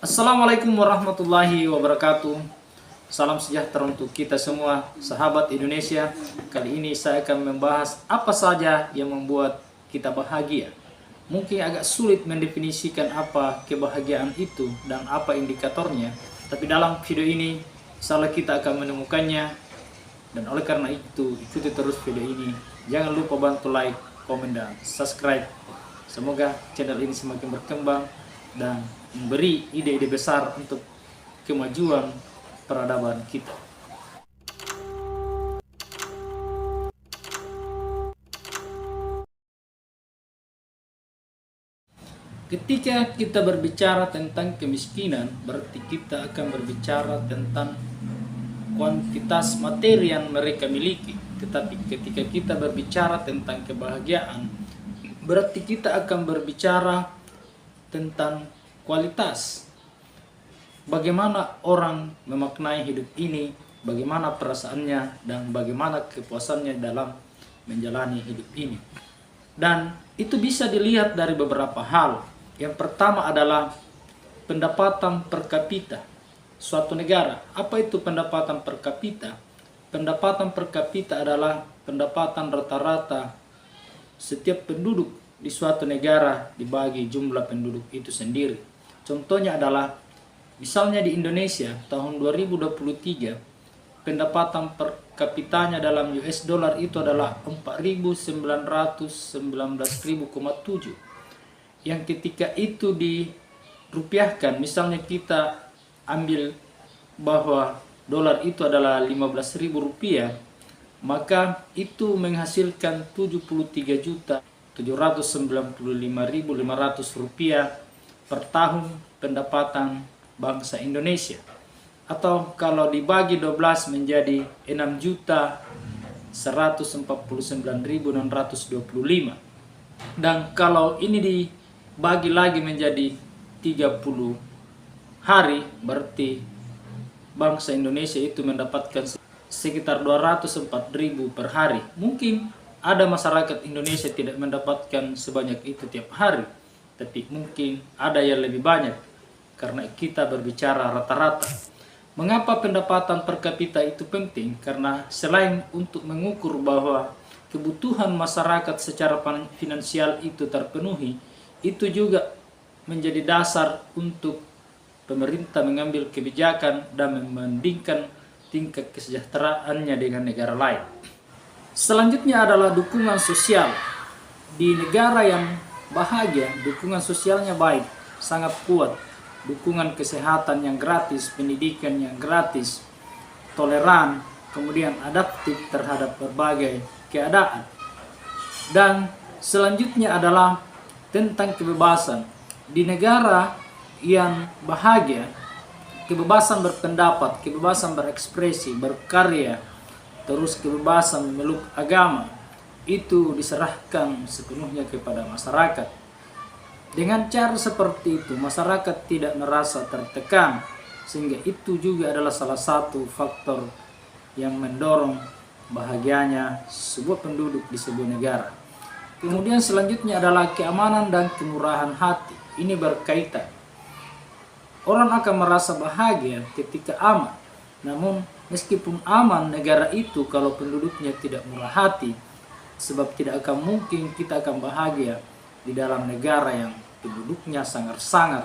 Assalamualaikum warahmatullahi wabarakatuh. Salam sejahtera untuk kita semua, sahabat Indonesia. Kali ini saya akan membahas apa saja yang membuat kita bahagia. Mungkin agak sulit mendefinisikan apa kebahagiaan itu dan apa indikatornya, tapi dalam video ini insya Allah kita akan menemukannya. Dan oleh karena itu, ikuti terus video ini. Jangan lupa bantu like, komen, dan subscribe. Semoga channel ini semakin berkembang dan memberi ide-ide besar untuk kemajuan peradaban kita. Ketika kita berbicara tentang kemiskinan, berarti kita akan berbicara tentang kuantitas materi yang mereka miliki. Tetapi ketika kita berbicara tentang kebahagiaan, berarti kita akan berbicara tentang kualitas. Bagaimana orang memaknai hidup ini, bagaimana perasaannya, dan bagaimana kepuasannya dalam menjalani hidup ini. Dan itu bisa dilihat dari beberapa hal. Yang pertama adalah pendapatan per kapita suatu negara. Apa itu pendapatan per kapita? Pendapatan per kapita adalah pendapatan rata-rata setiap penduduk di suatu negara dibagi jumlah penduduk itu sendiri. Contohnya adalah misalnya di Indonesia tahun 2023 pendapatan per kapitanya dalam US dollar itu adalah 4.919.7, yang ketika itu dirupiahkan, misalnya kita ambil bahwa dolar itu adalah 15.000 rupiah, maka itu menghasilkan 73.795.500 rupiah per tahun pendapatan bangsa Indonesia. Atau kalau dibagi 12 menjadi 6.149.625. Dan kalau ini dibagi lagi menjadi 30 hari, berarti bangsa Indonesia itu mendapatkan sekitar 204.000 per hari. Mungkin ada masyarakat Indonesia tidak mendapatkan sebanyak itu tiap hari, tapi mungkin ada yang lebih banyak karena kita berbicara rata-rata. Mengapa pendapatan per kapita itu penting? Karena selain untuk mengukur bahwa kebutuhan masyarakat secara finansial itu terpenuhi, itu juga menjadi dasar untuk pemerintah mengambil kebijakan dan membandingkan tingkat kesejahteraannya dengan negara lain. Selanjutnya adalah dukungan sosial. Di negara yang bahagia, dukungan sosialnya baik, sangat kuat. Dukungan kesehatan yang gratis, pendidikan yang gratis, toleran, kemudian adaptif terhadap berbagai keadaan. Dan selanjutnya adalah tentang kebebasan. Di negara yang bahagia, kebebasan berpendapat, kebebasan berekspresi, berkarya, terus kebebasan memeluk agama, itu diserahkan sepenuhnya kepada masyarakat. Dengan cara seperti itu, masyarakat tidak merasa tertekan, sehingga itu juga adalah salah satu faktor yang mendorong bahagianya sebuah penduduk di sebuah negara. Kemudian selanjutnya adalah keamanan dan kemurahan hati. Ini berkaitan. Orang akan merasa bahagia ketika aman. Namun meskipun aman negara itu, kalau penduduknya tidak murah hati, sebab tidak akan mungkin kita akan bahagia di dalam negara yang penduduknya sangat-sangat,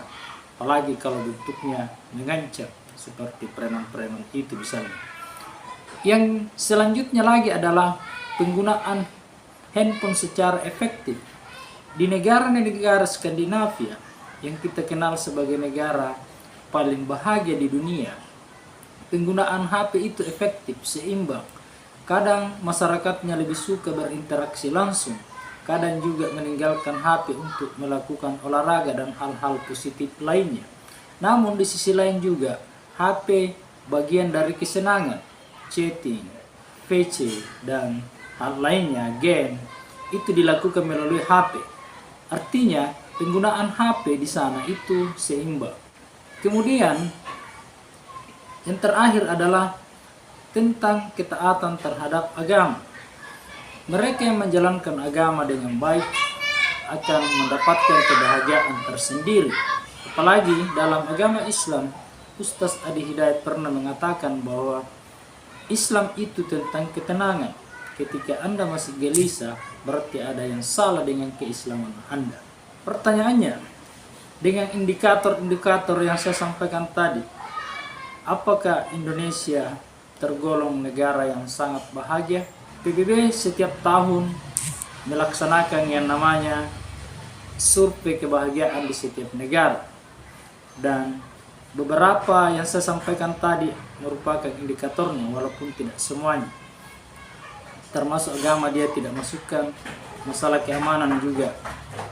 apalagi kalau bentuknya mengancam seperti preman-preman itu misalnya. Yang selanjutnya lagi adalah penggunaan handphone secara efektif. Di negara-negara Skandinavia yang kita kenal sebagai negara paling bahagia di dunia, penggunaan HP itu efektif, seimbang. Kadang masyarakatnya lebih suka berinteraksi langsung, kadang juga meninggalkan HP untuk melakukan olahraga dan hal-hal positif lainnya. Namun di sisi lain juga HP bagian dari kesenangan, chatting, VC, dan hal lainnya, game, itu dilakukan melalui HP. Artinya penggunaan HP di sana itu seimbang. Kemudian yang terakhir adalah tentang ketaatan terhadap agama. Mereka yang menjalankan agama dengan baik akan mendapatkan kebahagiaan tersendiri. Apalagi dalam agama Islam, Ustaz Adi Hidayat pernah mengatakan bahwa Islam itu tentang ketenangan. Ketika Anda masih gelisah, berarti ada yang salah dengan keislaman Anda. Pertanyaannya, dengan indikator-indikator yang saya sampaikan tadi, apakah Indonesia tergolong negara yang sangat bahagia? PBB setiap tahun melaksanakan yang namanya survei kebahagiaan di setiap negara. Dan beberapa yang saya sampaikan tadi merupakan indikatornya, walaupun tidak semuanya. Termasuk agama dia tidak masukkan, masalah keamanan juga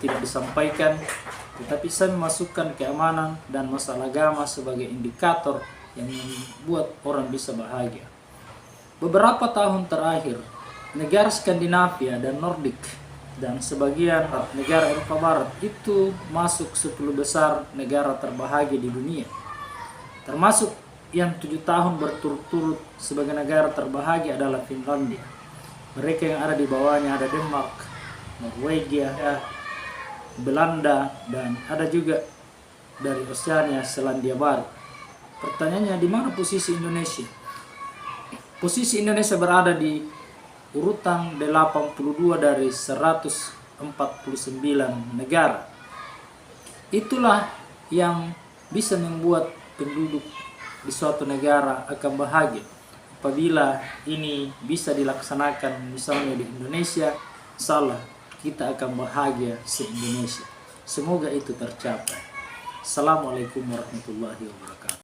tidak disampaikan, tetapi saya memasukkan keamanan dan masalah agama sebagai indikator yang membuat orang bisa bahagia. Beberapa tahun terakhir, negara Skandinavia dan Nordik dan sebagian negara Eropa Barat itu masuk 10 besar negara terbahagia di dunia. Termasuk yang 7 tahun berturut-turut sebagai negara terbahagia adalah Finlandia. Mereka yang ada di bawahnya ada Denmark, Norwegia, Belanda, dan ada juga dari Oceania, Selandia Baru. Pertanyaannya, di mana posisi Indonesia? Posisi Indonesia berada di urutan 82 dari 149 negara. Itulah yang bisa membuat penduduk di suatu negara akan bahagia. Apabila ini bisa dilaksanakan misalnya di Indonesia, insyaallah kita akan bahagia se-Indonesia. Semoga itu tercapai. Assalamualaikum warahmatullahi wabarakatuh.